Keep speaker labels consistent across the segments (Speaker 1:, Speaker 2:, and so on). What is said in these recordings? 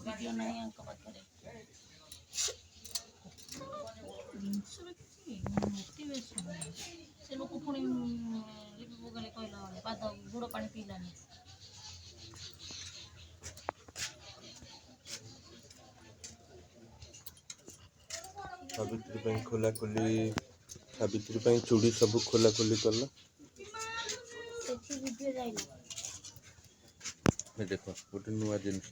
Speaker 1: video नहीं अंक पाखरे जिनस मोटिवेशन से लोक पुणी लिपि पकाले कहला पाद गोड़ पानी पीलानी
Speaker 2: सावित्री खोला खोली सावित्री चूड़ी सब खोला खोली कल देख गोटे नुआ जिनस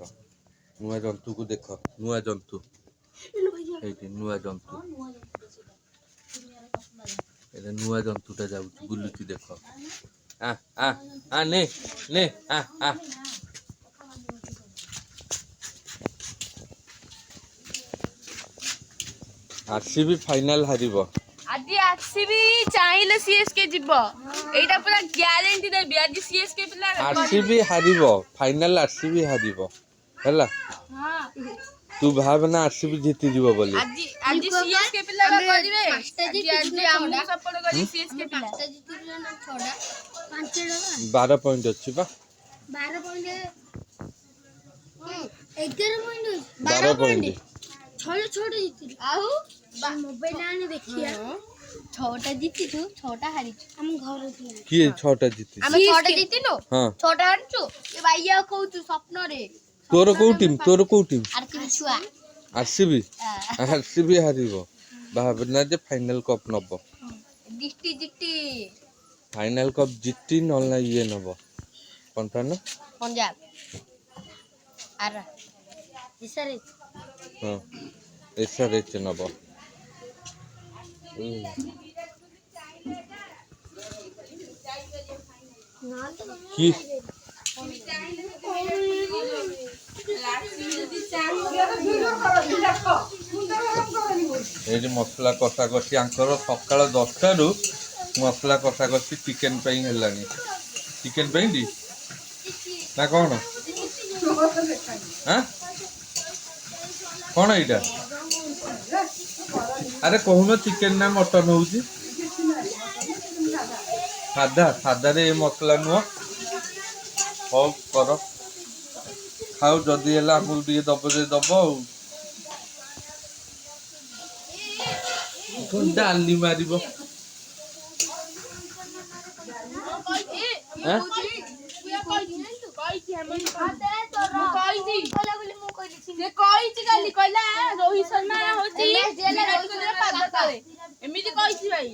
Speaker 2: नुआ जंतु को देख नुआ जंतु नुआ जंतु ये नुआ जंतुटा जाऊँ बुलुची देख आ आ आ ने ने आ आ आरसीबी फाइनल हारिबो
Speaker 3: आज आरसीबी चाहिले सीएसके जिवो एटा पूरा ग्यारंटी देबी आज सीएसके पिला
Speaker 2: आरसीबी हारिबो फाइनल आरसीबी हारिबो हैला
Speaker 3: हां
Speaker 2: तू भावना आरसीबी जीति जीवो बोली
Speaker 3: आज आज सीएसके पिला करिवे आज हम सपोर्ट करी सीएसके पिला पांचटा जितिले ना छोड़ा
Speaker 2: 12 पॉइंट अछि बा
Speaker 3: 12 पॉइंट
Speaker 2: 12 पॉइंट
Speaker 3: छोटे छोटे जीति आउ मोबाइल आने देखिया छोटा जीति तू छोटा हारी हम घर
Speaker 2: किए छोटा जीति
Speaker 3: हम छोटा जीतिलो
Speaker 2: हां
Speaker 3: छोटा हारछु ए भाईया कहू तू स्वप्न रे
Speaker 2: तोर को टीम
Speaker 3: आरसीबी छुआ
Speaker 2: आरसीबी हारिबो भावना जे फाइनल कप नबो
Speaker 3: जिट्टी
Speaker 2: फाइनल कप जिट्टी नला ये नबो कोनटा न
Speaker 3: पंजाब आरा इसरे
Speaker 2: हां एसआरएच नबो की ये मसला कषा कषि आंकर सकाल 10 रु मसला कषा कषि चिकेन हेलानी चिकेन दी ना कौन हाँ कौन एटा अरे कहून चिकेन ना मटन हूँ साधा साधा रे मसला नुह हो कर खाऊ जदि है आमको दब जे दब डाली मार
Speaker 3: रोहित शर्मा एमती कही भाई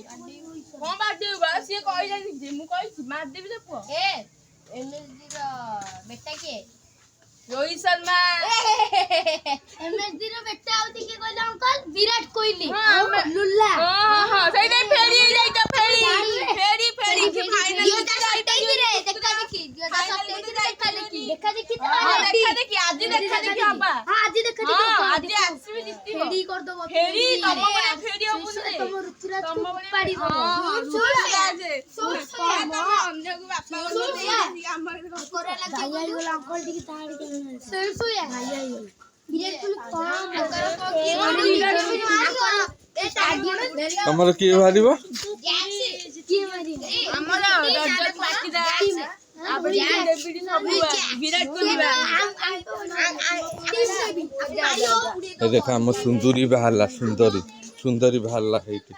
Speaker 3: कौन बार सी कही मारदेवी तो पुआ बेटा किए रोहित शर्मा एमएसडी रो बेटा आउती के कहला अंकल विराट कोहली लुल्ला हां सही दे फेरी जाई तो फेरी फाइनल ये सट्टाई रे देखा देखी ये देखा देखी आज बाबा हां आज देखा आज आरसीबी जितती फेरी कर दो फेरी तम बड़ा फेरी हो बुझे तम ऋतुराज को पाड़ी दो सोच अन्य को बापा हमर कोरा लगे भाई वाला अंकल टिक ताड़ के सोया भाई विराट कोहली कम
Speaker 2: हमर के हारिबो
Speaker 3: हमर डजर पाटीदा विराट कोहली
Speaker 2: देखा हम सुंदरी बाहरला सुंदरी बाहरला हेटी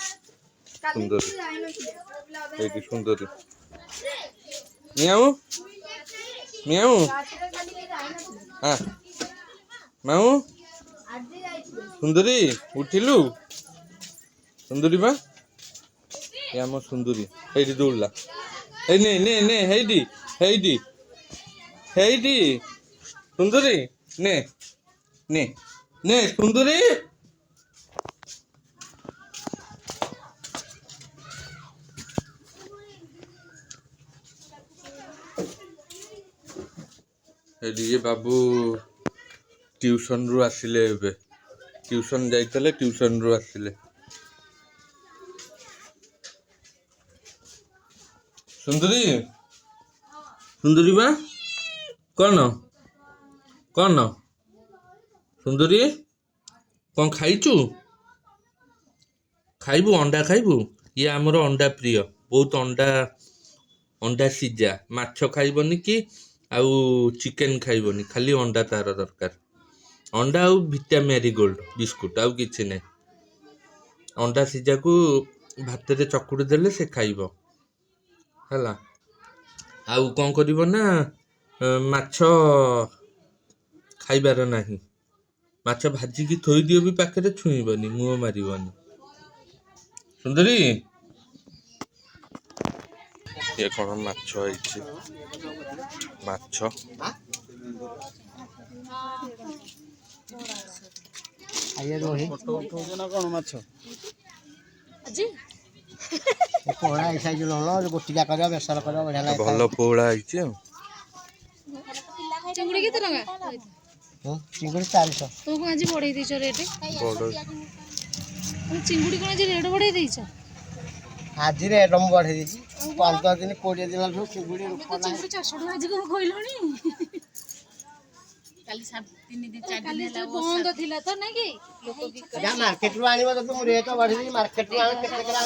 Speaker 2: सुंदरी मियाऊ मियाऊ हाँ माऊ सुंदरी उठिलु सुंदरी बा ये आम सुंदरी हेटी दौड़ला हे ने ने ने हेटी सुंदरी ने ने ने सुंदरी ये बाबू ट्यूशन रु आसिले ट्यूशन जाइतले ट्यूशन रु आसिले सुंदरी सुंदरी बा कौन कौन सुंदरी कौन खाइचु खाइबू अंडा खाइबू ये आमर अंडा प्रिय बहुत अंडा अंडा सिझा माछ खाइबनी कि आउ चिकेन खाइबनी खाली अंडा तार दरकार अंडा आउ विटामेरी गोल्ड बिस्कुट आउ किछि नै अंडा सिजाकू भात रे चकुड़ी देले से खाइबो हैला आउ कौन करिवो ना माछ खाइबार नाही माछ भाजी की थोई दियो भी पाखे छुईबनी मुह मारिबनी सुंदरी ये कौन माछ है माछ
Speaker 4: आइए रोही फोटो उठो ना कौन माछ
Speaker 1: अजी
Speaker 4: पोड़ा ऐसा जो लो गोटिया करियो बेसर करियो बढ़िया लागे
Speaker 2: भल पोड़ा है
Speaker 1: चिंगुड़ी केते टंका
Speaker 4: चिंगुड़ी 400
Speaker 1: तो को आज बढ़ाई देछ रेट चिंगुड़ी कोन आज रेट बढ़ाई देछ
Speaker 4: आज रेट हम बढ़े दी 15 दिन 20 दिन जो चिंगुड़ी रूप ना
Speaker 1: चिंगुड़ी 400 टका आज को कहलोनी काली 3 दिन 4 दिन ହେଲା बंद थिला तो नै कि लोक भी
Speaker 4: जा मार्केट रो आनिबो तो तुम रेट बढ़ी दी मार्केट रो आन केते करा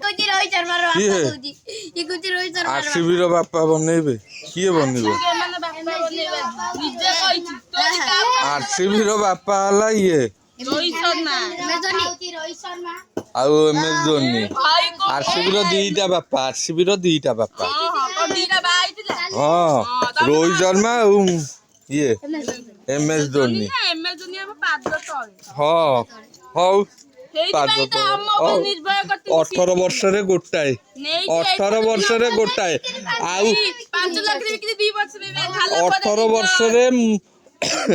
Speaker 4: तो जी रोहित शर्मा रो बापा कहूजी ई कुछ रोहित शर्मा
Speaker 2: आरसीबी रो बापा बनेबे किए बनेबो
Speaker 1: माने बापा बनेबे निजे कहिछि तो
Speaker 2: आरसीबी रो बापा हला ये
Speaker 1: रोहित शर्मा
Speaker 3: रोहित शर्मा
Speaker 2: आउ एमएस धोनी आरसीबी रो दीटा बापा
Speaker 1: हां दीटा बाइतिला
Speaker 2: हां रोहित शर्मा और ये एमएस धोनी
Speaker 1: एमएस दुनिया में पाद तळे
Speaker 2: हां हाउ
Speaker 1: पाद तो हम ऊपर निर्भर करते
Speaker 2: 18 वर्ष रे गोटाए 18 वर्ष रे गोटाए आउ
Speaker 1: 5 लाख रे कि 2 वर्ष में ढाला
Speaker 2: 18 वर्ष रे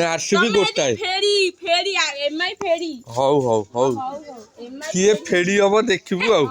Speaker 2: आरसीबी गोटाए
Speaker 1: फेरी एमआई फेरी
Speaker 2: हाउ किए फेडी हबो देखिबू आउ